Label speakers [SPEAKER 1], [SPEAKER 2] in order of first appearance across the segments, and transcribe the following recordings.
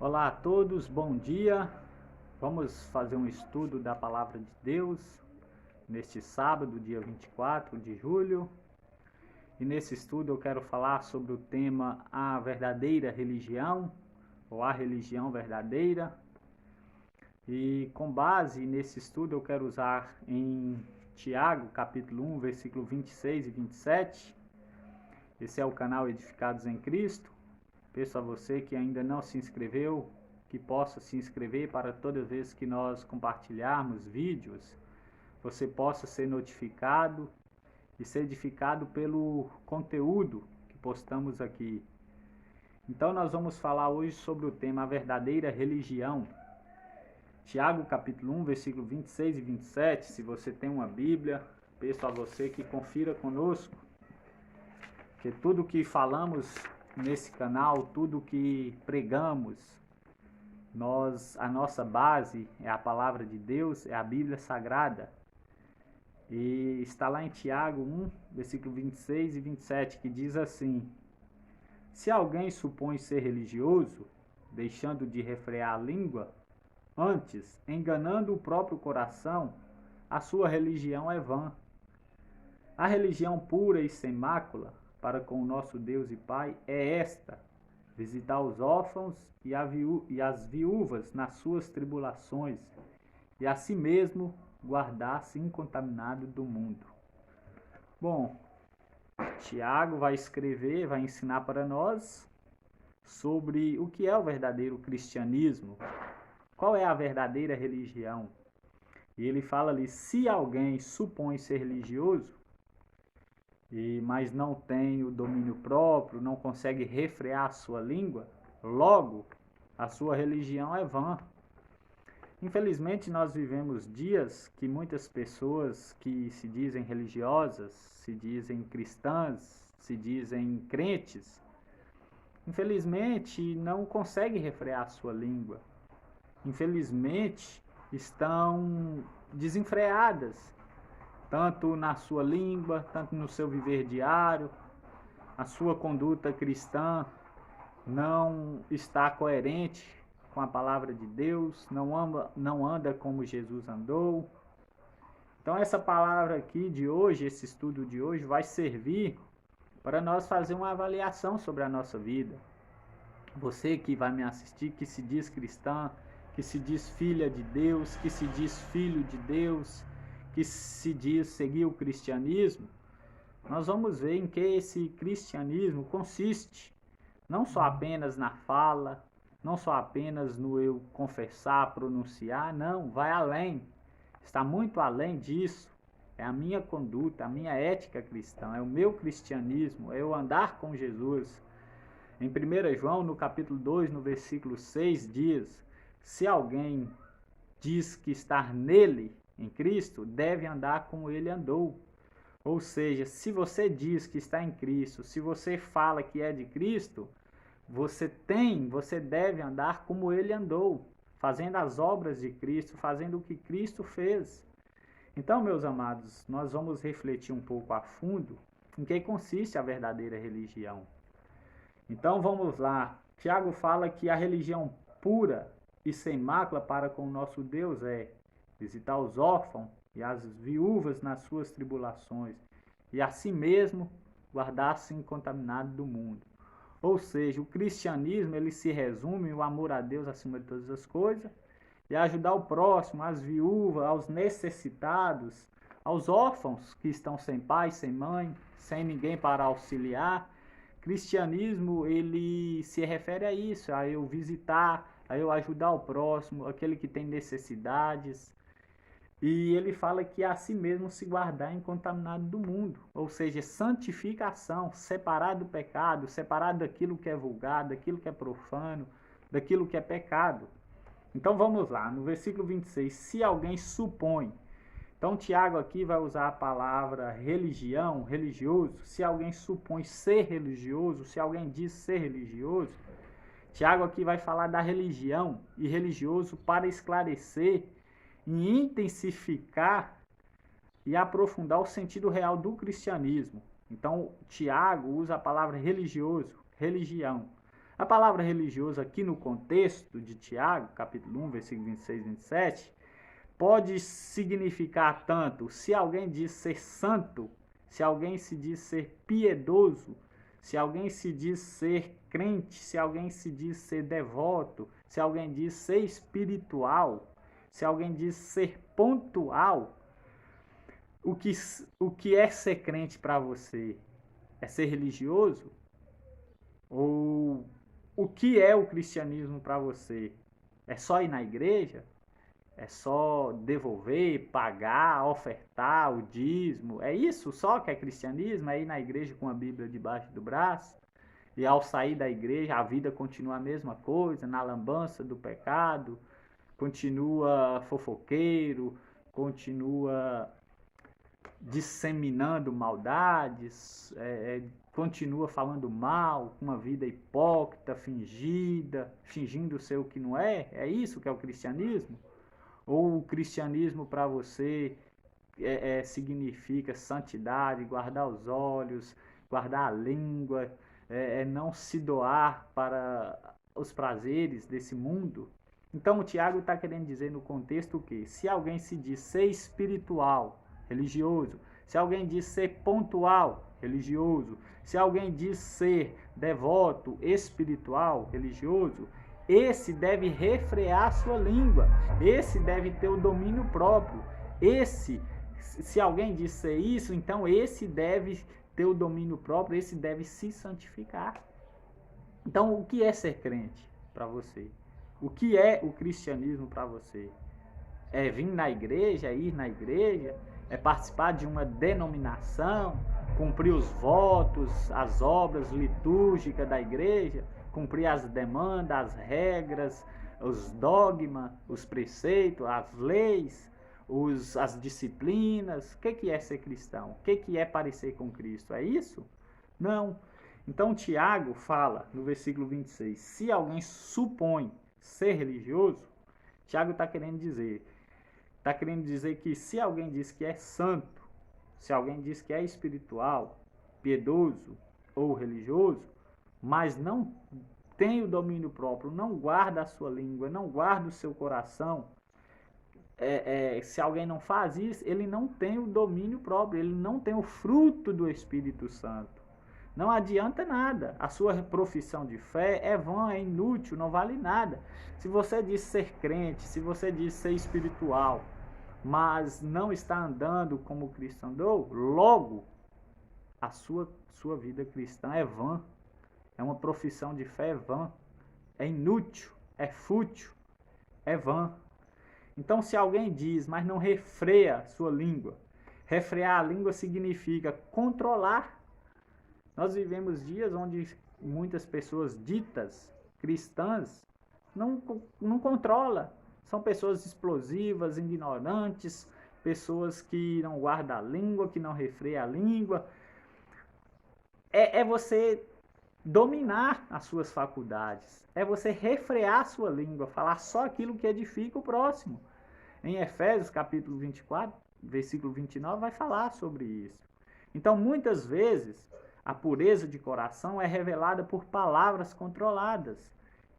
[SPEAKER 1] Olá a todos, bom dia. Vamos fazer um estudo da Palavra de Deus neste sábado, dia 24 de julho. E nesse estudo eu quero falar sobre o tema A Verdadeira Religião, ou A Religião Verdadeira. E com base nesse estudo eu quero usar em Tiago, capítulo 1, versículo 26 e 27. Esse é o canal Edificados em Cristo. Peço a você que ainda não se inscreveu, que possa se inscrever para toda vez que nós compartilharmos vídeos, você possa ser notificado e ser edificado pelo conteúdo que postamos aqui. Então nós vamos falar hoje sobre o tema A Verdadeira Religião. Tiago capítulo 1, versículo 26 e 27, se você tem uma Bíblia, peço a você que confira conosco, que tudo que falamos nesse canal, tudo que pregamos, a nossa base é a palavra de Deus, é a Bíblia Sagrada. E está lá em Tiago 1, versículo 26 e 27, que diz assim: Se alguém supõe ser religioso, deixando de refrear a língua, antes, enganando o próprio coração, a sua religião é vã. A religião pura e sem mácula para com o nosso Deus e Pai é esta: visitar os órfãos e as viúvas nas suas tribulações, e a si mesmo guardar-se incontaminado do mundo. Bom, Tiago vai escrever, vai ensinar para nós sobre o que é o verdadeiro cristianismo, qual é a verdadeira religião. E ele fala ali: se alguém supõe ser religioso, mas não tem o domínio próprio, não consegue refrear a sua língua, logo a sua religião é vã. Infelizmente nós vivemos dias que muitas pessoas que se dizem religiosas, se dizem cristãs, se dizem crentes, infelizmente não conseguem refrear a sua língua. Infelizmente estão desenfreadas, tanto na sua língua, tanto no seu viver diário. A sua conduta cristã não está coerente com a palavra de Deus, não anda como Jesus andou. Então essa palavra aqui de hoje, esse estudo de hoje, vai servir para nós fazer uma avaliação sobre a nossa vida. Você que vai me assistir, que se diz cristã, que se diz filha de Deus, que se diz filho de Deus, que se diz seguir o cristianismo, nós vamos ver em que esse cristianismo consiste. Não só apenas na fala, não só apenas no eu confessar, pronunciar, não, vai além. Está muito além disso. É a minha conduta, a minha ética cristã, é o meu cristianismo, é eu andar com Jesus. Em 1 João, no capítulo 2, no versículo 6, diz: se alguém diz que está nele, em Cristo, deve andar como ele andou. Ou seja, se você diz que está em Cristo, se você fala que é de Cristo, você deve andar como ele andou, fazendo as obras de Cristo, fazendo o que Cristo fez. Então, meus amados, nós vamos refletir um pouco a fundo em que consiste a verdadeira religião. Então, vamos lá. Tiago fala que a religião pura e sem mácula para com o nosso Deus é visitar os órfãos e as viúvas nas suas tribulações, e a si mesmo guardar-se incontaminado do mundo. Ou seja, o cristianismo ele se resume o amor a Deus acima de todas as coisas e ajudar o próximo, as viúvas, aos necessitados, aos órfãos que estão sem pai, sem mãe, sem ninguém para auxiliar. Cristianismo ele se refere a isso, a eu visitar, a eu ajudar o próximo, aquele que tem necessidades. E ele fala que a si mesmo se guardar incontaminado do mundo, ou seja, santificação, separado do pecado, separado daquilo que é vulgar, daquilo que é profano, daquilo que é pecado. Então vamos lá, no versículo 26, se alguém supõe. Então Tiago aqui vai usar a palavra religião, religioso. Se alguém supõe ser religioso, se alguém diz ser religioso, Tiago aqui vai falar da religião e religioso para esclarecer e intensificar e aprofundar o sentido real do cristianismo. Então, Tiago usa a palavra religioso, religião. A palavra religioso aqui no contexto de Tiago, capítulo 1, versículo 26 e 27, pode significar tanto se alguém diz ser santo, se alguém se diz ser piedoso, se alguém se diz ser crente, se alguém se diz ser devoto, se alguém diz ser espiritual, se alguém diz ser pontual. O que é ser crente para você? É ser religioso? Ou o que é o cristianismo para você? É só ir na igreja? É só devolver, pagar, ofertar o dízimo? É isso só que é cristianismo? É ir na igreja com a Bíblia debaixo do braço? E ao sair da igreja a vida continua a mesma coisa, na lambança do pecado? Continua fofoqueiro? Continua disseminando maldades, continua falando mal, com uma vida hipócrita, fingida, fingindo ser o que não é? É isso que é o cristianismo? Ou o cristianismo para você significa santidade, guardar os olhos, guardar a língua, não se doar para os prazeres desse mundo? Então o Tiago está querendo dizer no contexto o quê? Se alguém se diz ser espiritual, religioso, se alguém diz ser pontual, religioso, se alguém diz ser devoto, espiritual, religioso, esse deve refrear sua língua, esse deve ter o domínio próprio, esse, se alguém diz ser isso, então esse deve ter o domínio próprio, esse deve se santificar. Então, o que é ser crente para você? O que é o cristianismo para você? É vir na igreja, é ir na igreja, é participar de uma denominação, cumprir os votos, as obras litúrgicas da igreja, cumprir as demandas, as regras, os dogmas, os preceitos, as leis, as disciplinas. O que é ser cristão? O que é parecer com Cristo? É isso? Não. Então Tiago fala no versículo 26, se alguém supõe ser religioso, Tiago está querendo dizer que se alguém diz que é santo, se alguém diz que é espiritual, piedoso ou religioso, mas não tem o domínio próprio, não guarda a sua língua, não guarda o seu coração, se alguém não faz isso, ele não tem o domínio próprio, ele não tem o fruto do Espírito Santo. Não adianta nada. A sua profissão de fé é vã, é inútil, não vale nada. Se você diz ser crente, se você diz ser espiritual, mas não está andando como Cristo andou, logo a sua vida cristã é vã. É uma profissão de fé vã. É inútil, é fútil, é vã. Então, se alguém diz, mas não refreia sua língua, refrear a língua significa controlar. Nós vivemos dias onde muitas pessoas ditas cristãs não controlam. São pessoas explosivas, ignorantes, pessoas que não guardam a língua, que não refreiam a língua. É você dominar as suas faculdades. É você refrear a sua língua, falar só aquilo que edifica o próximo. Em Efésios capítulo 24, versículo 29, vai falar sobre isso. Então, muitas vezes, a pureza de coração é revelada por palavras controladas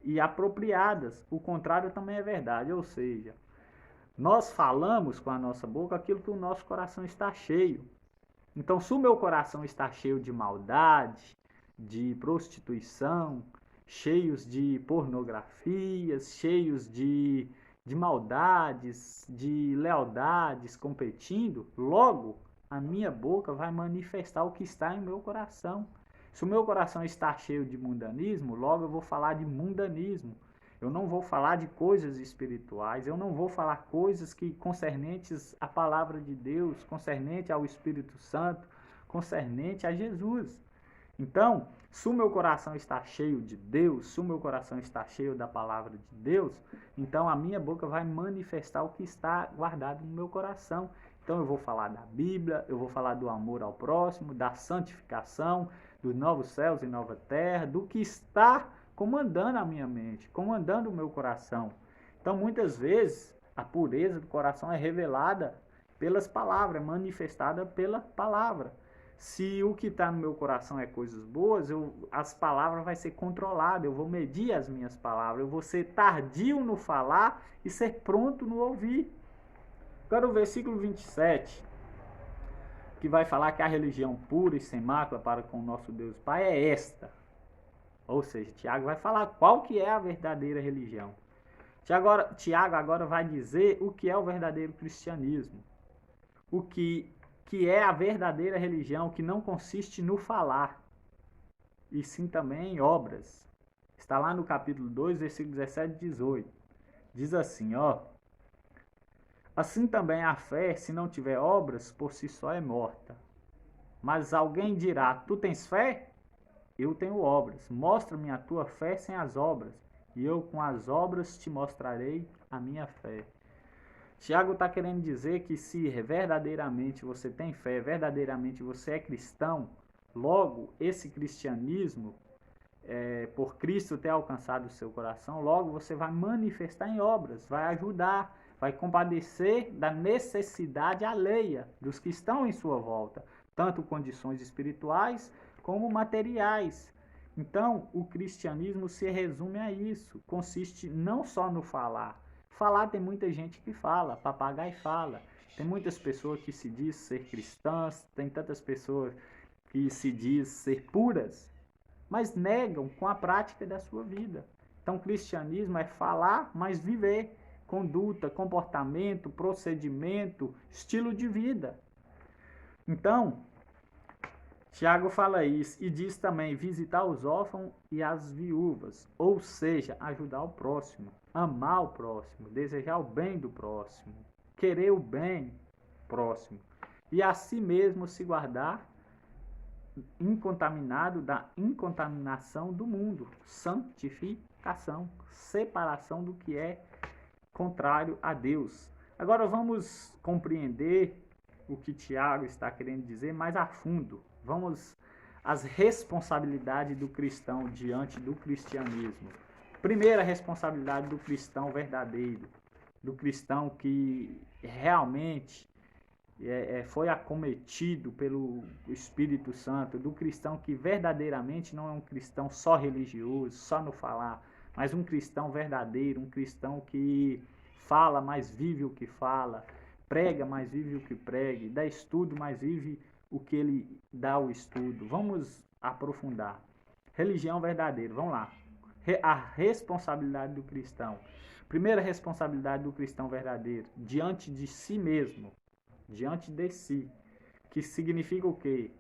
[SPEAKER 1] e apropriadas. O contrário também é verdade, ou seja, nós falamos com a nossa boca aquilo que o nosso coração está cheio. Então, se o meu coração está cheio de maldade, de prostituição, cheios de pornografias, cheios de maldades, de lealdades competindo, logo a minha boca vai manifestar o que está em meu coração. Se o meu coração está cheio de mundanismo, logo eu vou falar de mundanismo. Eu não vou falar de coisas espirituais, eu não vou falar coisas que concernentes à palavra de Deus, concernente ao Espírito Santo, concernente a Jesus. Então, se o meu coração está cheio de Deus, se o meu coração está cheio da palavra de Deus, então a minha boca vai manifestar o que está guardado no meu coração. Então eu vou falar da Bíblia, eu vou falar do amor ao próximo, da santificação, dos novos céus e nova terra, do que está comandando a minha mente, comandando o meu coração. Então muitas vezes a pureza do coração é revelada pelas palavras, manifestada pela palavra. Se o que está no meu coração é coisas boas, as palavras vai ser controlada, eu vou medir as minhas palavras, eu vou ser tardio no falar e ser pronto no ouvir. Agora o versículo 27, que vai falar que a religião pura e sem mácula para com o nosso Deus Pai é esta. Ou seja, Tiago vai falar qual que é a verdadeira religião. Tiago agora vai dizer o que é o verdadeiro cristianismo. O que é a verdadeira religião, que não consiste no falar, e sim também em obras. Está lá no capítulo 2, versículo 17 e 18. Diz assim, ó: assim também a fé, se não tiver obras, por si só é morta. Mas alguém dirá, tu tens fé? Eu tenho obras. Mostra-me a tua fé sem as obras, e eu com as obras te mostrarei a minha fé. Tiago está querendo dizer que se verdadeiramente você tem fé, verdadeiramente você é cristão, logo esse cristianismo, por Cristo ter alcançado o seu coração, logo você vai manifestar em obras, vai ajudar, vai compadecer da necessidade alheia dos que estão em sua volta, tanto condições espirituais como materiais. Então, o cristianismo se resume a isso, consiste não só no falar. Falar tem muita gente que fala, papagaio fala. Tem muitas pessoas que se diz ser cristãs, tem tantas pessoas que se diz ser puras, mas negam com a prática da sua vida. Então, o cristianismo é falar, mas viver. Conduta, comportamento, procedimento, estilo de vida. Então, Tiago fala isso e diz também visitar os órfãos e as viúvas, ou seja, ajudar o próximo, amar o próximo, desejar o bem do próximo, querer o bem próximo e a si mesmo se guardar incontaminado da incontaminação do mundo, santificação, separação do que é contrário a Deus. Agora vamos compreender o que Tiago está querendo dizer mais a fundo. Vamos às responsabilidades do cristão diante do cristianismo. Primeira responsabilidade do cristão verdadeiro, do cristão que realmente foi acometido pelo Espírito Santo, do cristão que verdadeiramente não é um cristão só religioso, só no falar, mas um cristão verdadeiro, um cristão que fala, mas vive o que fala, prega, mas vive o que prega, dá estudo, mas vive o que ele dá o estudo. Vamos aprofundar. Religião verdadeira, vamos lá. A responsabilidade do cristão. Primeira responsabilidade do cristão verdadeiro, diante de si mesmo, diante de si, que significa o quê?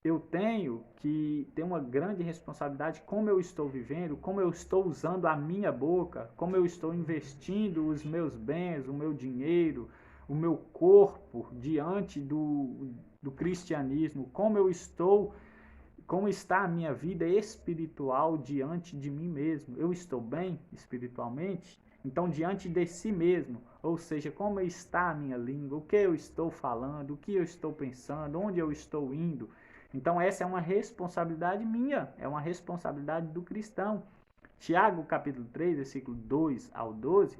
[SPEAKER 1] Eu tenho que ter uma grande responsabilidade como eu estou vivendo, como eu estou usando a minha boca, como eu estou investindo os meus bens, o meu dinheiro, o meu corpo diante do cristianismo, como está a minha vida espiritual diante de mim mesmo. Eu estou bem espiritualmente? Então, diante de si mesmo, ou seja, como está a minha língua, o que eu estou falando, o que eu estou pensando, onde eu estou indo. Então, essa é uma responsabilidade minha, é uma responsabilidade do cristão. Tiago, capítulo 3, versículo 2 ao 12,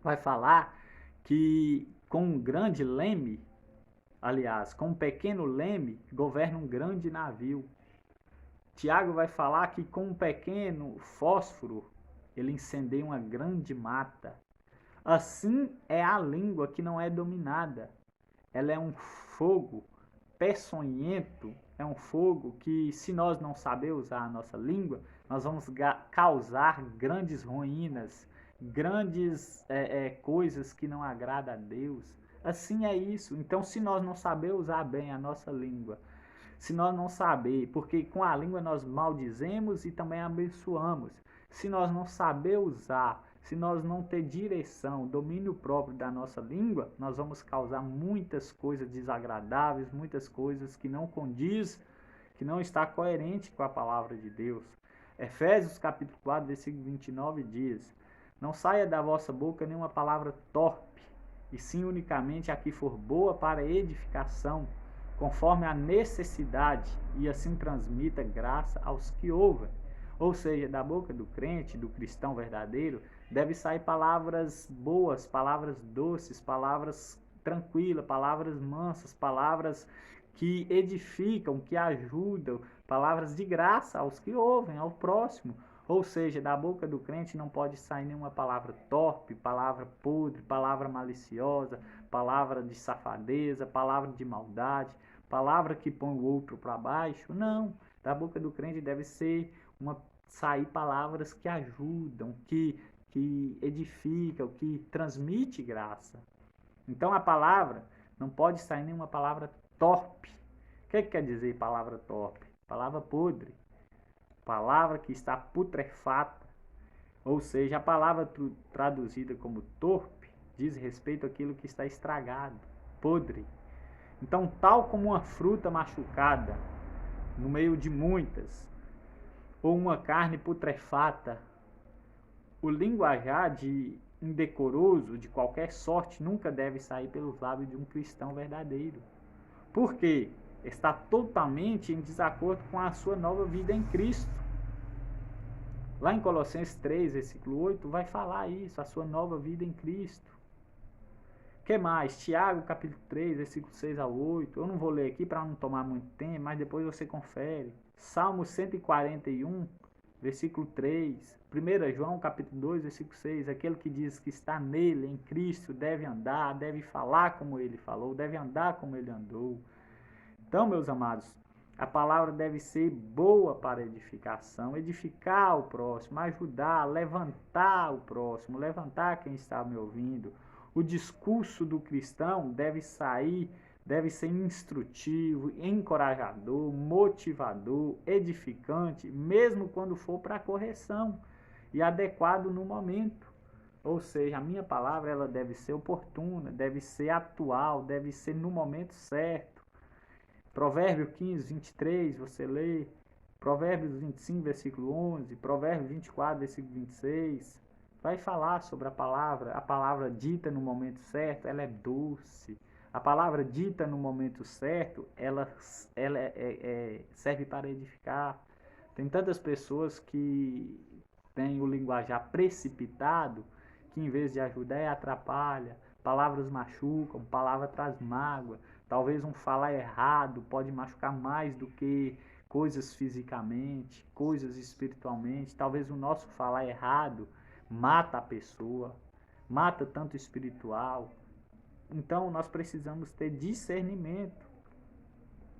[SPEAKER 1] vai falar que com um grande leme, aliás, com um pequeno leme, governa um grande navio. Tiago vai falar que com um pequeno fósforo, ele incendeia uma grande mata. Assim é a língua que não é dominada. Ela é um fogo peçonhento, é um fogo que, se nós não saber usar a nossa língua, nós vamos causar grandes ruínas, grandes coisas que não agradam a Deus. Assim é isso. Então, se nós não saber usar bem a nossa língua, se nós não saber, porque com a língua nós maldizemos e também abençoamos. Se nós não saber usar, se nós não ter direção, domínio próprio da nossa língua, nós vamos causar muitas coisas desagradáveis, muitas coisas que não condiz, que não está coerente com a palavra de Deus. Efésios capítulo 4, versículo 29 diz: não saia da vossa boca nenhuma palavra torpe, e sim unicamente a que for boa para edificação, conforme a necessidade, e assim transmita graça aos que ouvem. Ou seja, da boca do crente, do cristão verdadeiro, deve sair palavras boas, palavras doces, palavras tranquilas, palavras mansas, palavras que edificam, que ajudam, palavras de graça aos que ouvem, ao próximo. Ou seja, da boca do crente não pode sair nenhuma palavra torpe, palavra podre, palavra maliciosa, palavra de safadeza, palavra de maldade, palavra que põe o outro para baixo. Não, da boca do crente deve sair palavras que ajudam, que edificam, que transmite graça. Então a palavra não pode sair nenhuma palavra torpe. O que quer dizer palavra torpe? Palavra podre. Palavra que está putrefata. Ou seja, a palavra traduzida como torpe diz respeito àquilo que está estragado, podre. Então, tal como uma fruta machucada no meio de muitas, ou uma carne putrefata, o linguajar de indecoroso de qualquer sorte nunca deve sair pelos lábios de um cristão verdadeiro. Por quê? Está totalmente em desacordo com a sua nova vida em Cristo. Lá em Colossenses 3, versículo 8, vai falar isso, a sua nova vida em Cristo. O que mais? Tiago, capítulo 3, versículo 6 ao 8. Eu não vou ler aqui para não tomar muito tempo, mas depois você confere. Salmo 141, versículo 3. 1 João, capítulo 2, versículo 6. Aquele que diz que está nele, em Cristo, deve andar, deve falar como ele falou, deve andar como ele andou. Então, meus amados, a palavra deve ser boa para edificação, edificar o próximo, ajudar, levantar o próximo, levantar quem está me ouvindo. O discurso do cristão deve ser instrutivo, encorajador, motivador, edificante, mesmo quando for para correção e adequado no momento. Ou seja, a minha palavra ela deve ser oportuna, deve ser atual, deve ser no momento certo. Provérbio 15, 23, você lê. Provérbios 25, versículo 11. Provérbios 24, versículo 26. Vai falar sobre a palavra dita no momento certo, ela é doce. A palavra dita no momento certo, ela serve para edificar. Tem tantas pessoas que têm o linguajar precipitado, que em vez de ajudar, atrapalha. Palavras machucam, palavra traz mágoa. Talvez um falar errado pode machucar mais do que coisas fisicamente, coisas espiritualmente. Talvez o nosso falar errado mata a pessoa, mata tanto espiritual. Então nós precisamos ter discernimento.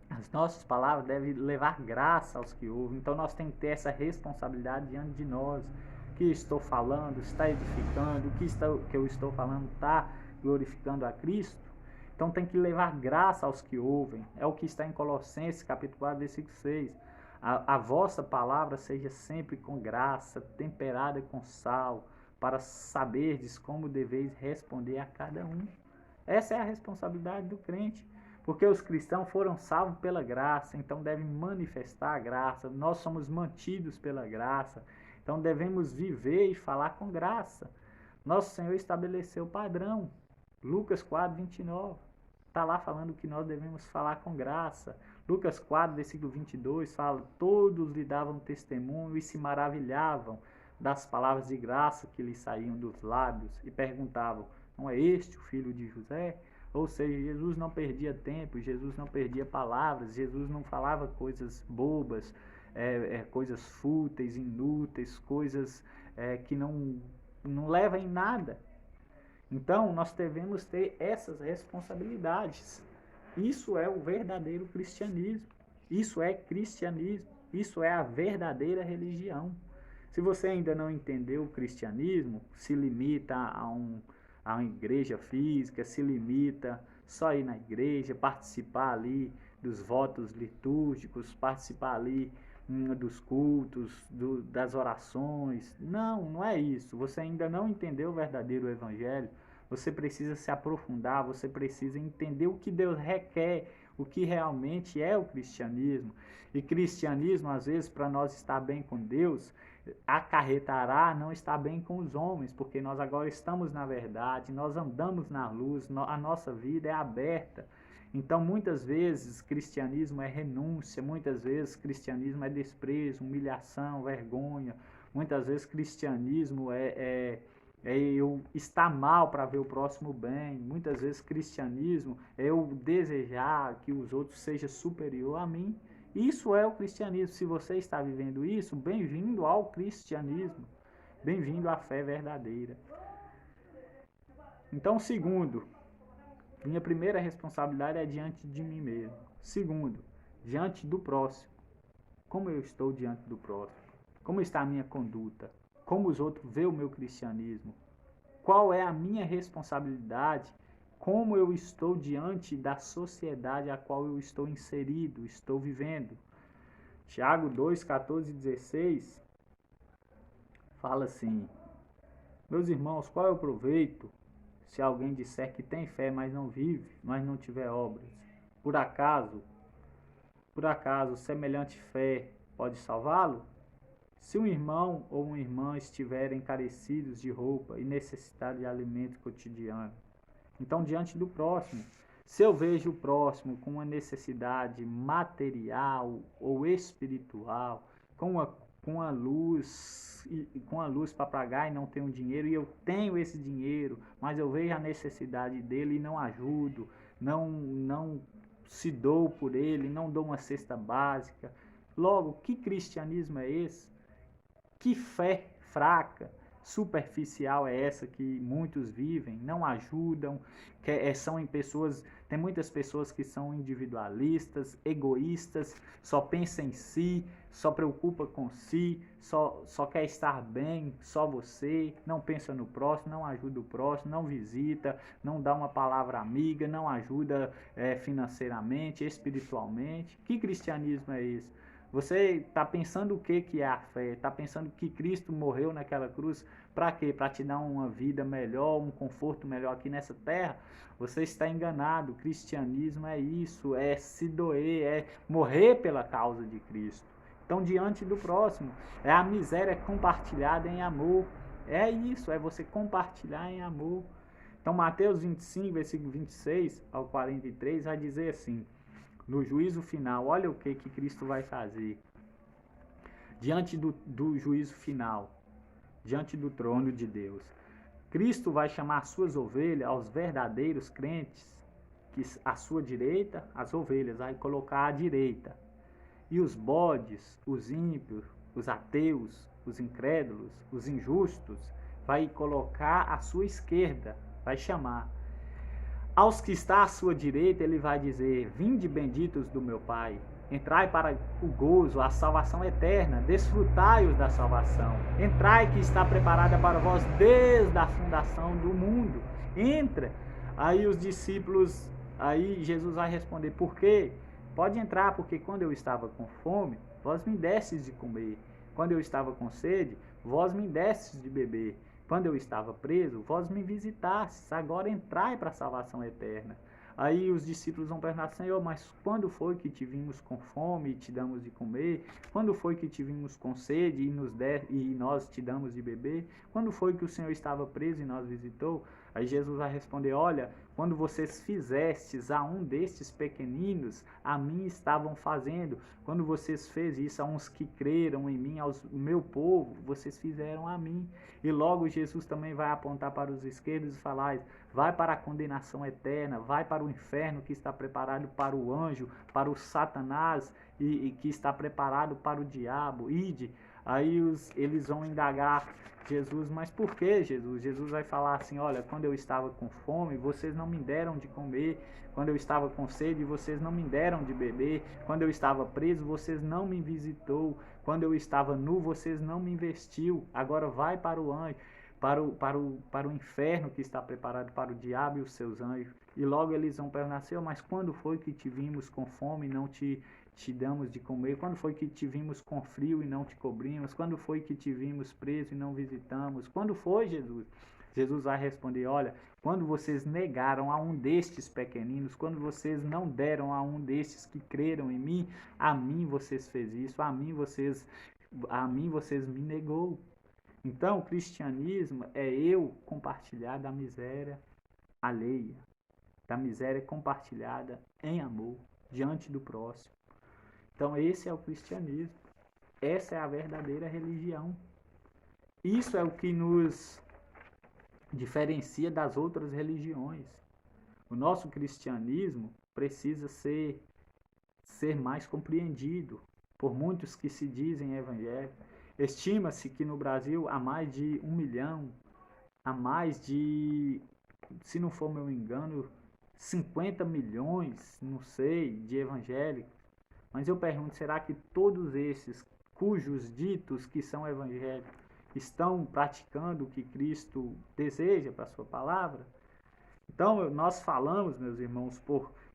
[SPEAKER 1] As nossas palavras devem levar graça aos que ouvem. Então nós temos que ter essa responsabilidade diante de nós. O que estou falando está edificando, o que eu estou falando está glorificando a Cristo. Então tem que levar graça aos que ouvem. É o que está em Colossenses capítulo 4, versículo 6. A vossa palavra seja sempre com graça, temperada com sal, para saberdes como deveis responder a cada um. Essa é a responsabilidade do crente, porque os cristãos foram salvos pela graça, então devem manifestar a graça. Nós somos mantidos pela graça, então devemos viver e falar com graça. Nosso Senhor estabeleceu o padrão. Lucas 4, 29. Está lá falando que nós devemos falar com graça. Lucas 4, versículo 22 fala: todos lhe davam testemunho e se maravilhavam das palavras de graça que lhe saíam dos lábios e perguntavam: não é este o filho de José? Ou seja, Jesus não perdia tempo, Jesus não perdia palavras, Jesus não falava coisas bobas, coisas fúteis, inúteis, coisas que não levam em nada. Então, nós devemos ter essas responsabilidades. Isso é o verdadeiro cristianismo. Isso é cristianismo. Isso é a verdadeira religião. Se você ainda não entendeu o cristianismo, se limita a uma igreja física, se limita só a ir na igreja, participar ali dos votos litúrgicos, participar ali dos cultos, das orações. Não é isso. Você ainda não entendeu o verdadeiro evangelho. Você precisa se aprofundar, você precisa entender o que Deus requer, o que realmente é o cristianismo. E cristianismo, às vezes, para nós estar bem com Deus, acarretará não estar bem com os homens, porque nós agora estamos na verdade, nós andamos na luz, a nossa vida é aberta. Então, muitas vezes, cristianismo é renúncia, muitas vezes, cristianismo é desprezo, humilhação, vergonha. Muitas vezes, cristianismo é é eu estar mal para ver o próximo bem. Muitas vezes cristianismo é eu desejar que os outros sejam superior a mim. Isso é o cristianismo. Se você está vivendo isso, bem-vindo ao cristianismo. Bem-vindo à fé verdadeira. Então, segundo, minha primeira responsabilidade é diante de mim mesmo. Segundo, diante do próximo. Como eu estou diante do próximo? Como está a minha conduta? Como os outros veem o meu cristianismo? Qual é a minha responsabilidade? Como eu estou diante da sociedade a qual eu estou inserido, estou vivendo? Tiago 2, 14 e 16 fala assim: meus irmãos, qual é o proveito se alguém disser que tem fé, mas não vive, mas não tiver obras? Por acaso, semelhante fé pode salvá-lo? Se um irmão ou uma irmã estiverem carecidos de roupa e necessitados de alimento cotidiano, então diante do próximo, se eu vejo o próximo com uma necessidade material ou espiritual, com a luz para pagar e não tenho dinheiro, e eu tenho esse dinheiro, mas eu vejo a necessidade dele e não ajudo, não se dou por ele, não dou uma cesta básica. Logo, que cristianismo é esse? Que fé fraca, superficial é essa que muitos vivem, não ajudam, são em pessoas, tem muitas pessoas que são individualistas, egoístas, só pensa em si, só preocupa com si, só quer estar bem, só você, não pensa no próximo, não ajuda o próximo, não visita, não dá uma palavra amiga, não ajuda financeiramente, espiritualmente. Que cristianismo é esse? Você está pensando o que é a fé? Está pensando que Cristo morreu naquela cruz para quê? Para te dar uma vida melhor, um conforto melhor aqui nessa terra? Você está enganado. O cristianismo é isso, é se doer, é morrer pela causa de Cristo. Então, diante do próximo, é a miséria compartilhada em amor. É isso, é você compartilhar em amor. Então, Mateus 25, versículo 26 ao 43, vai dizer assim: no juízo final, olha o que Cristo vai fazer. Diante do juízo final, diante do trono de Deus, Cristo vai chamar as suas ovelhas, aos verdadeiros crentes, que à sua direita, as ovelhas, vai colocar à direita. E os bodes, os ímpios, os ateus, os incrédulos, os injustos, vai colocar à sua esquerda, vai chamar. Aos que está à sua direita, ele vai dizer: vinde benditos do meu Pai, entrai para o gozo, a salvação eterna, desfrutai-os da salvação. Entrai que está preparada para vós desde a fundação do mundo. Entra. Aí os discípulos, aí Jesus vai responder: por quê? Pode entrar, porque quando eu estava com fome, vós me destes de comer. Quando eu estava com sede, vós me destes de beber. Quando eu estava preso, vós me visitastes, agora entrai para a salvação eterna. Aí os discípulos vão perguntar: Senhor, mas quando foi que te vimos com fome e te damos de comer? Quando foi que te vimos com sede e nós te damos de beber? Quando foi que o Senhor estava preso e nos visitou? Aí Jesus vai responder: olha, quando vocês fizestes a um destes pequeninos, a mim estavam fazendo. Quando vocês fez isso a uns que creram em mim, ao meu povo, vocês fizeram a mim. E logo Jesus também vai apontar para os esquerdos e falar: vai para a condenação eterna, vai para o inferno que está preparado para o anjo, para o Satanás e que está preparado para o diabo. Ide. Aí eles vão indagar Jesus: mas por que, Jesus? Jesus vai falar assim: olha, quando eu estava com fome, vocês não me deram de comer. Quando eu estava com sede, vocês não me deram de beber. Quando eu estava preso, vocês não me visitou. Quando eu estava nu, vocês não me investiu. Agora vai para o anjo, para o inferno que está preparado para o diabo e os seus anjos. E logo eles vão perguntar: Senhor, mas quando foi que te vimos com fome e não te damos de comer? Quando foi que te vimos com frio e não te cobrimos? Quando foi que te vimos preso e não visitamos? Quando foi, Jesus? Jesus vai responder: olha, quando vocês negaram a um destes pequeninos, quando vocês não deram a um destes que creram em mim, a mim vocês fez isso, a mim vocês me negou. Então, o cristianismo é eu compartilhar da miséria alheia, da miséria compartilhada em amor, diante do próximo. Então, esse é o cristianismo. Essa é a verdadeira religião. Isso é o que nos diferencia das outras religiões. O nosso cristianismo precisa ser mais compreendido por muitos que se dizem evangélicos. Estima-se que no Brasil há mais de 1 milhão, há mais de, se não for meu engano, 50 milhões, não sei, de evangélicos. Mas eu pergunto, será que todos esses cujos ditos que são evangélicos estão praticando o que Cristo deseja para a sua palavra? Então, nós falamos, meus irmãos,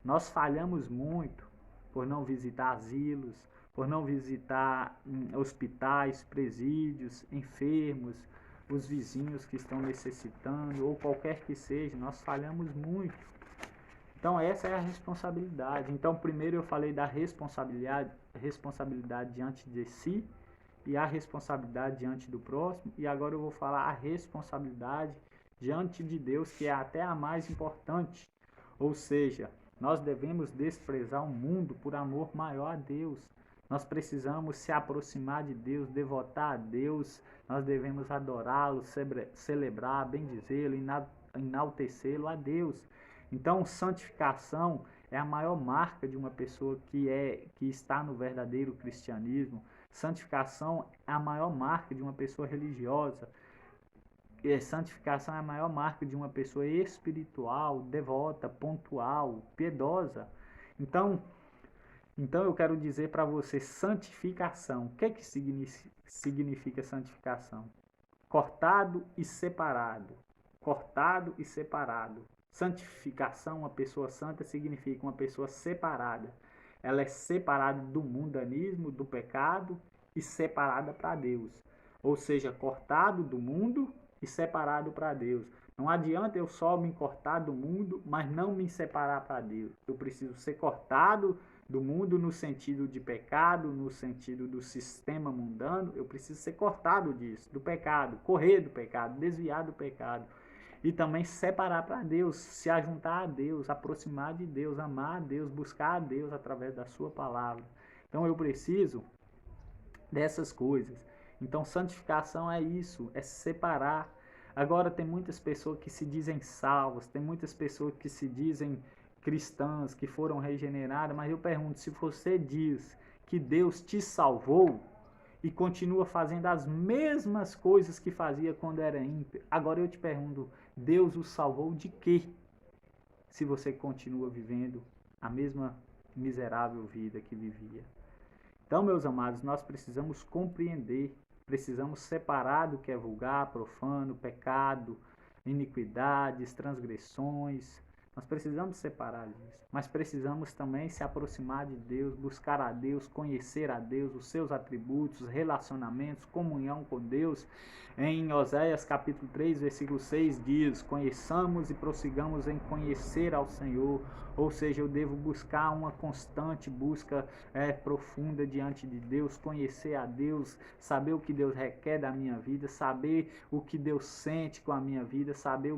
[SPEAKER 1] nós falhamos muito por não visitar asilos, por não visitar hospitais, presídios, enfermos, os vizinhos que estão necessitando, ou qualquer que seja, nós falhamos muito. Então, essa é a responsabilidade. Então, primeiro eu falei da responsabilidade diante de si e a responsabilidade diante do próximo, e agora eu vou falar a responsabilidade diante de Deus, que é até a mais importante. Ou seja, nós devemos desprezar o mundo por amor maior a Deus. Nós precisamos se aproximar de Deus, devotar a Deus, nós devemos adorá-lo, celebrar, bendizê-lo, enaltecê-lo a Deus. Então, santificação é a maior marca de uma pessoa que está no verdadeiro cristianismo. Santificação é a maior marca de uma pessoa religiosa. Santificação é a maior marca de uma pessoa espiritual, devota, pontual, piedosa. Então eu quero dizer para você, santificação. O que significa santificação? Cortado e separado. Cortado e separado. Santificação, uma pessoa santa, significa uma pessoa separada. Ela é separada do mundanismo, do pecado e separada para Deus. Ou seja, cortado do mundo e separado para Deus. Não adianta eu só me cortar do mundo, mas não me separar para Deus. Eu preciso ser cortado do mundo no sentido de pecado, no sentido do sistema mundano. Eu preciso ser cortado disso, do pecado, correr do pecado, desviar do pecado. E também separar para Deus, se ajuntar a Deus, aproximar de Deus, amar a Deus, buscar a Deus através da sua palavra. Então eu preciso dessas coisas. Então santificação é isso, é separar. Agora tem muitas pessoas que se dizem salvas, tem muitas pessoas que se dizem cristãs, que foram regeneradas, mas eu pergunto, se você diz que Deus te salvou e continua fazendo as mesmas coisas que fazia quando era ímpio, agora eu te pergunto, Deus o salvou de quê? Se você continua vivendo a mesma miserável vida que vivia. Então, meus amados, nós precisamos compreender, precisamos separar do que é vulgar, profano, pecado, iniquidades, transgressões. Nós precisamos separar disso, mas precisamos também se aproximar de Deus, buscar a Deus, conhecer a Deus, os seus atributos, relacionamentos, comunhão com Deus. Em Oséias capítulo 3, versículo 6 diz, conheçamos e prossigamos em conhecer ao Senhor, ou seja, eu devo buscar uma constante busca profunda diante de Deus, conhecer a Deus, saber o que Deus requer da minha vida, saber o que Deus sente com a minha vida, saber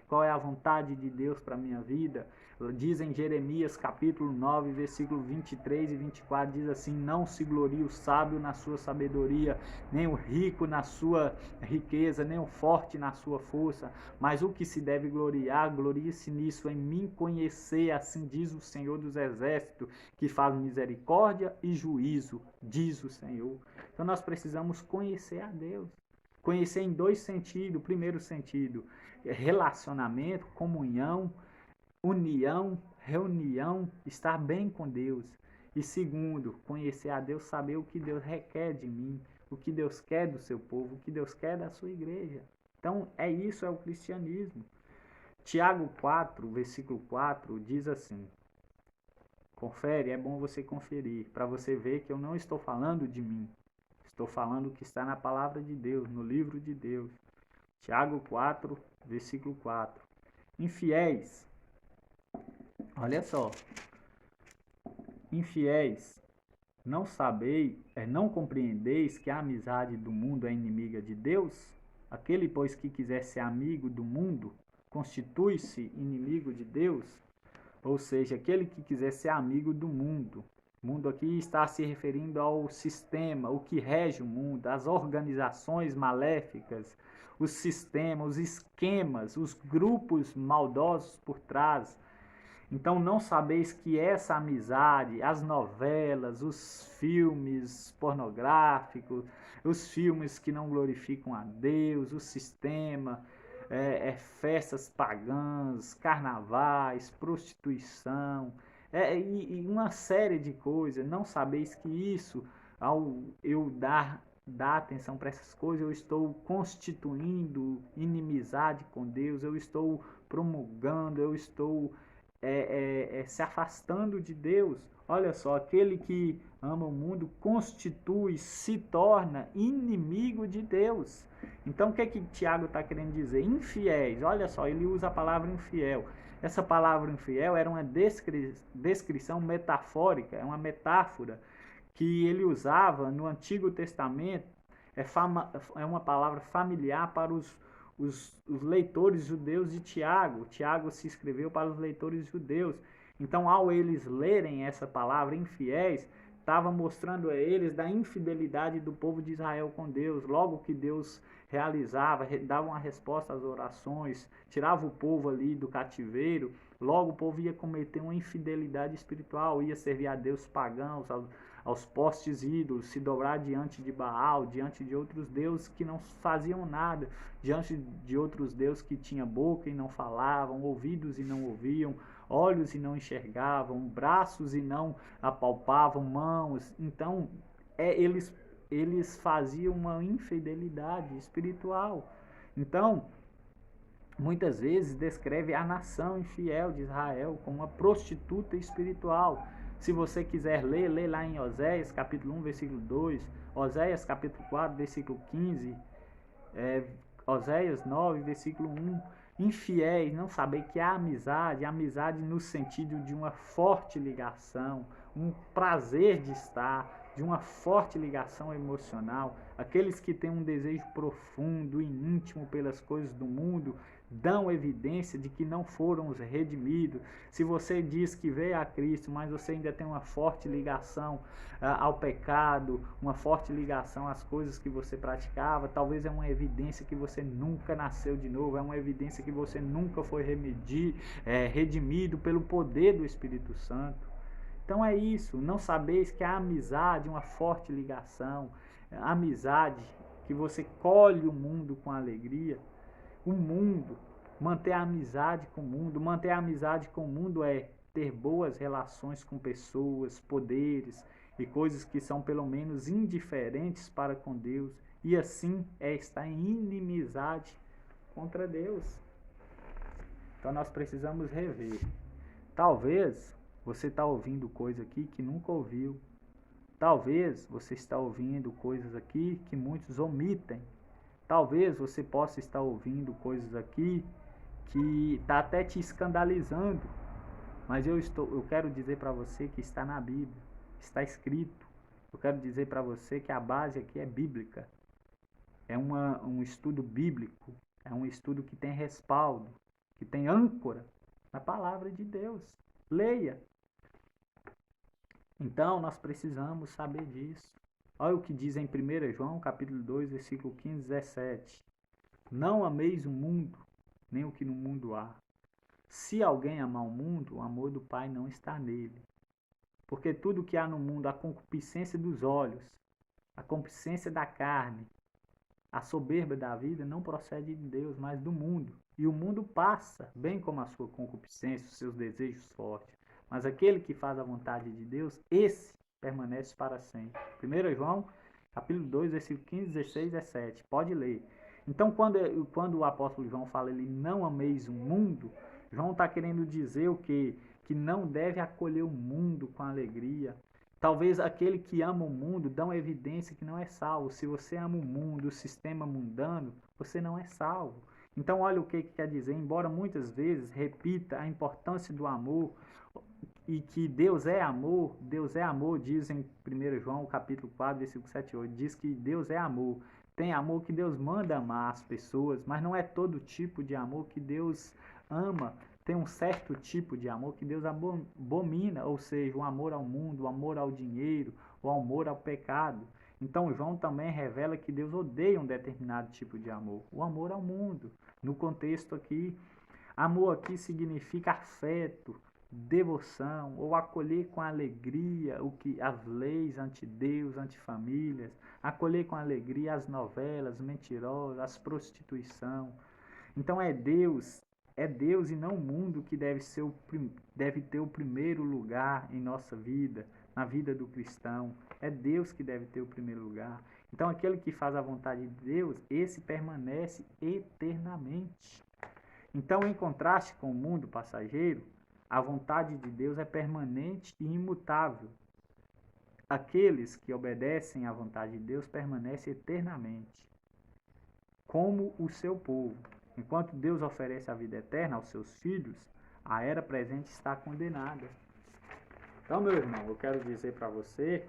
[SPEAKER 1] qual é a vontade de Deus para a minha vida. Diz em Jeremias capítulo 9, versículo 23 e 24, diz assim, não se glorie o sábio na sua sabedoria, nem o rico na sua riqueza, nem o forte na sua força, mas o que se deve gloriar, glorie-se nisso, em mim conhecer, assim diz o Senhor dos Exércitos, que faz misericórdia e juízo, diz o Senhor. Então nós precisamos conhecer a Deus. Conhecer em dois sentidos. O primeiro sentido, relacionamento, comunhão, união, reunião, estar bem com Deus. E segundo, conhecer a Deus, saber o que Deus requer de mim, o que Deus quer do seu povo, o que Deus quer da sua igreja. Então, isso é o cristianismo. Tiago 4, versículo 4, diz assim, confere, é bom você conferir, para você ver que eu não estou falando de mim, estou falando o que está na palavra de Deus, no livro de Deus. Tiago 4, versículo 4. Infiéis, olha só, infiéis, não compreendeis que a amizade do mundo é inimiga de Deus? Aquele, pois, que quiser ser amigo do mundo, constitui-se inimigo de Deus? Ou seja, aquele que quiser ser amigo do mundo, Mundo aqui está se referindo ao sistema, o que rege o mundo, as organizações maléficas, os sistemas, os esquemas, os grupos maldosos por trás. Então não sabeis que essa amizade, as novelas, os filmes pornográficos, os filmes que não glorificam a Deus, o sistema, festas pagãs, carnavais, prostituição, e uma série de coisas. Não sabeis que isso, ao eu dar atenção para essas coisas, eu estou constituindo inimizade com Deus, eu estou promulgando, eu estou se afastando de Deus. Olha só, aquele que ama o mundo constitui, se torna inimigo de Deus. Então o que é que Tiago está querendo dizer? Infiéis, olha só, ele usa a palavra infiel. Essa palavra infiel era uma descrição metafórica, é uma metáfora que ele usava no Antigo Testamento. É uma palavra familiar para os leitores judeus de Tiago. Tiago se escreveu para os leitores judeus. Então, ao eles lerem essa palavra, infiéis, estava mostrando a eles da infidelidade do povo de Israel com Deus. Logo que Deus realizava, dava uma resposta às orações, tirava o povo ali do cativeiro, logo o povo ia cometer uma infidelidade espiritual, ia servir a Deus pagãos, aos postes ídolos, se dobrar diante de Baal, diante de outros deuses que não faziam nada, diante de outros deuses que tinham boca e não falavam, ouvidos e não ouviam, olhos e não enxergavam, braços e não apalpavam, mãos. Então, eles faziam uma infidelidade espiritual. Então, muitas vezes descreve a nação infiel de Israel como uma prostituta espiritual. Se você quiser ler, lê lá em Oséias capítulo 1, versículo 2, Oséias capítulo 4, versículo 15, Oséias 9, versículo 1. Infiéis, não sabem que a amizade no sentido de uma forte ligação, um prazer de estar, de uma forte ligação emocional. Aqueles que têm um desejo profundo e íntimo pelas coisas do mundo dão evidência de que não foram os redimidos. Se você diz que veio a Cristo, mas você ainda tem uma forte ligação ao pecado, uma forte ligação às coisas que você praticava, talvez é uma evidência que você nunca nasceu de novo, é uma evidência que você nunca foi redimido pelo poder do Espírito Santo. Então é isso, não sabeis que a amizade, uma forte ligação, a amizade que você colhe o mundo com alegria. O mundo, manter a amizade com o mundo é ter boas relações com pessoas, poderes e coisas que são pelo menos indiferentes para com Deus, e assim é estar em inimizade contra Deus. Então nós precisamos rever. Talvez você está ouvindo coisa aqui que nunca ouviu. Talvez você está ouvindo coisas aqui que muitos omitem. Talvez você possa estar ouvindo coisas aqui que está até te escandalizando, mas eu quero dizer para você que está na Bíblia, está escrito. Eu quero dizer para você que a base aqui é bíblica, é um estudo bíblico, é um estudo que tem respaldo, que tem âncora na palavra de Deus. Leia. Então nós precisamos saber disso. Olha o que diz em 1 João, capítulo 2, versículo 15 e 17. Não ameis o mundo, nem o que no mundo há. Se alguém amar o mundo, o amor do Pai não está nele. Porque tudo que há no mundo, a concupiscência dos olhos, a concupiscência da carne, a soberba da vida, não procede de Deus, mas do mundo. E o mundo passa, bem como a sua concupiscência, os seus desejos fortes. Mas aquele que faz a vontade de Deus, esse permanece para sempre. 1 João, capítulo 2, versículo 15, 16 e 17. Pode ler. Então, quando o apóstolo João fala, ele não ameis o mundo, João está querendo dizer o quê? Que não deve acolher o mundo com alegria. Talvez aquele que ama o mundo dá uma evidência que não é salvo. Se você ama o mundo, o sistema mundano, você não é salvo. Então, olha o que quer dizer. Embora muitas vezes repita a importância do amor, e que Deus é amor, diz em 1 João capítulo 4, versículo 7 e 8, diz que Deus é amor. Tem amor que Deus manda amar as pessoas, mas não é todo tipo de amor que Deus ama. tem um certo tipo de amor que Deus abomina, ou seja, o amor ao mundo, o amor ao dinheiro, o amor ao pecado. Então João também revela que Deus odeia um determinado tipo de amor, o amor ao mundo. No contexto aqui, amor aqui significa afeto, devoção, ou acolher com alegria o que as leis anti-Deus, anti-famílias, acolher com alegria as novelas mentirosas, as prostituição. Então é Deus e não o mundo que deve ter o primeiro lugar em nossa vida, na vida do cristão. É Deus que deve ter o primeiro lugar. Então aquele que faz a vontade de Deus, esse permanece eternamente. Então, em contraste com o mundo passageiro, a vontade de Deus é permanente e imutável. Aqueles que obedecem à vontade de Deus permanecem eternamente, como o seu povo. Enquanto Deus oferece a vida eterna aos seus filhos, a era presente está condenada. Então, meu irmão, eu quero dizer para você,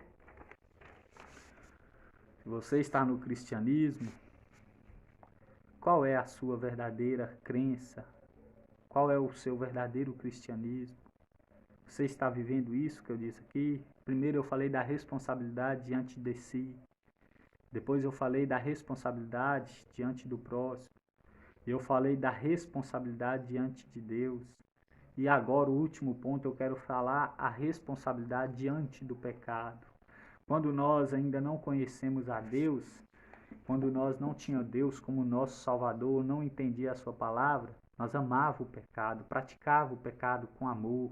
[SPEAKER 1] se você está no cristianismo, qual é a sua verdadeira crença? Qual é o seu verdadeiro cristianismo? Você está vivendo isso que eu disse aqui? Primeiro eu falei da responsabilidade diante de si. Depois eu falei da responsabilidade diante do próximo. Eu falei da responsabilidade diante de Deus. E agora o último ponto eu quero falar a responsabilidade diante do pecado. Quando nós ainda não conhecemos a Deus, quando nós não tínhamos Deus como nosso Salvador, não entendia a sua palavra, nós amava o pecado, praticava o pecado com amor,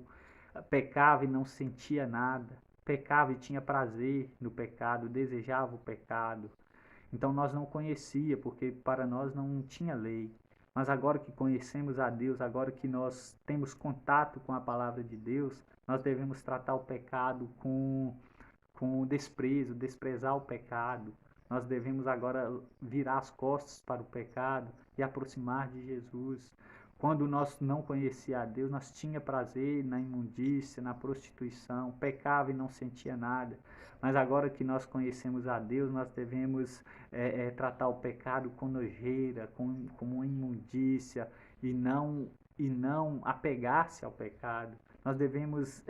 [SPEAKER 1] pecava e não sentia nada, pecava e tinha prazer no pecado, desejava o pecado. Então nós não conhecia, porque para nós não tinha lei. Mas agora que conhecemos a Deus, agora que nós temos contato com a palavra de Deus, nós devemos tratar o pecado com desprezo, desprezar o pecado. Nós devemos agora virar as costas para o pecado e aproximar de Jesus. Quando nós não conhecia a Deus, nós tinha prazer na imundícia, na prostituição, pecava e não sentia nada. Mas agora que nós conhecemos a Deus, nós devemos tratar o pecado com nojeira, com uma imundícia e não apegar-se ao pecado. Nós devemos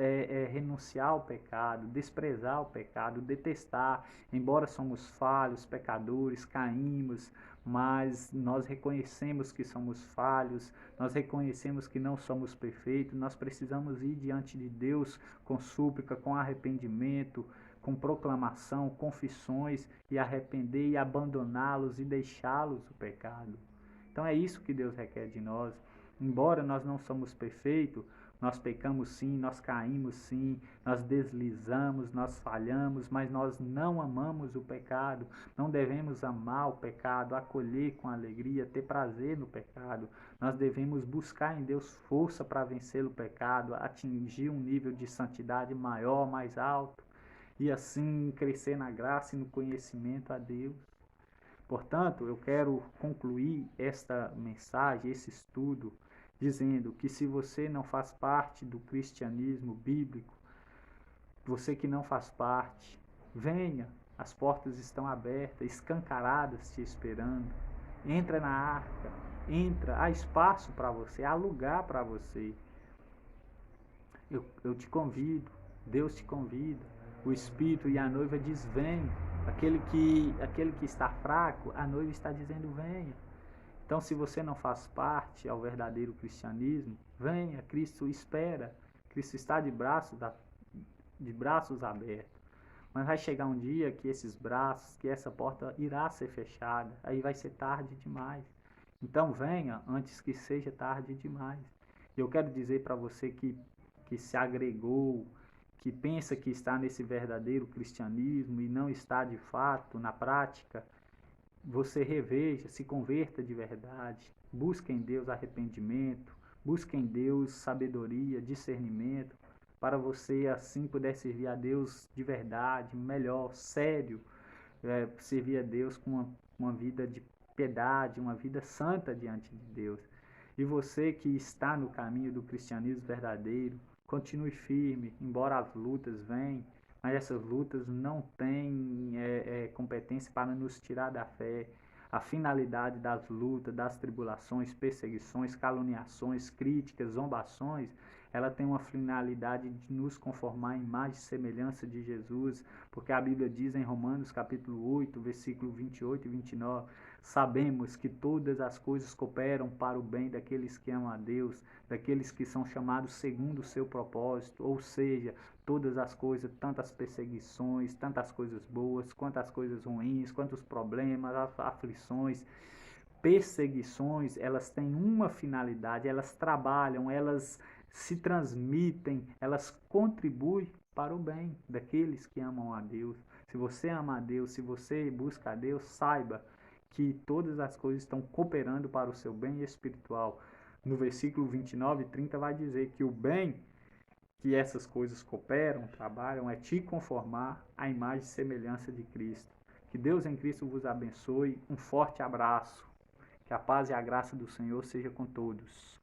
[SPEAKER 1] renunciar ao pecado, desprezar o pecado, detestar. Embora somos falhos, pecadores, caímos, mas nós reconhecemos que somos falhos, nós reconhecemos que não somos perfeitos, nós precisamos ir diante de Deus com súplica, com arrependimento, com proclamação, confissões e arrepender e abandoná-los e deixá-los o pecado. Então é isso que Deus requer de nós. Embora nós não somos perfeitos, nós pecamos sim, nós caímos sim, nós deslizamos, nós falhamos, mas nós não amamos o pecado. Não devemos amar o pecado, acolher com alegria, ter prazer no pecado. Nós devemos buscar em Deus força para vencer o pecado, atingir um nível de santidade maior, mais alto, e assim crescer na graça e no conhecimento a Deus. Portanto, eu quero concluir esta mensagem, esse estudo, dizendo que se você não faz parte do cristianismo bíblico, você que não faz parte, venha, as portas estão abertas, escancaradas te esperando. Entra na arca, entra, há espaço para você, há lugar para você. Eu te convido, Deus te convida, o Espírito e a noiva diz vem. Aquele que está fraco, a noiva está dizendo venha. Então, se você não faz parte ao verdadeiro cristianismo, venha, Cristo espera. Cristo está de braços abertos. Mas vai chegar um dia que esses braços, que essa porta irá ser fechada. Aí vai ser tarde demais. Então, venha antes que seja tarde demais. Eu quero dizer para você que se agregou, que pensa que está nesse verdadeiro cristianismo e não está de fato na prática, você reveja, se converta de verdade, busque em Deus arrependimento, busque em Deus sabedoria, discernimento, para você assim poder servir a Deus de verdade, melhor, sério, servir a Deus com uma vida de piedade, uma vida santa diante de Deus. E você que está no caminho do cristianismo verdadeiro, continue firme, embora as lutas venham, mas essas lutas não têm competência para nos tirar da fé. A finalidade das lutas, das tribulações, perseguições, caluniações, críticas, zombações, ela tem uma finalidade de nos conformar à imagem e semelhança de Jesus, porque a Bíblia diz em Romanos capítulo 8, versículo 28 e 29, sabemos que todas as coisas cooperam para o bem daqueles que amam a Deus, daqueles que são chamados segundo o seu propósito, ou seja, todas as coisas, tantas perseguições, tantas coisas boas, quanto as coisas ruins, quantos problemas, as aflições, perseguições, elas têm uma finalidade, elas trabalham, elas se transmitem, elas contribuem para o bem daqueles que amam a Deus. Se você ama a Deus, se você busca a Deus, saiba que todas as coisas estão cooperando para o seu bem espiritual. No versículo 29 e 30 vai dizer que o bem que essas coisas cooperam, trabalham, é te conformar à imagem e semelhança de Cristo. Que Deus em Cristo vos abençoe. Um forte abraço. Que a paz e a graça do Senhor seja com todos.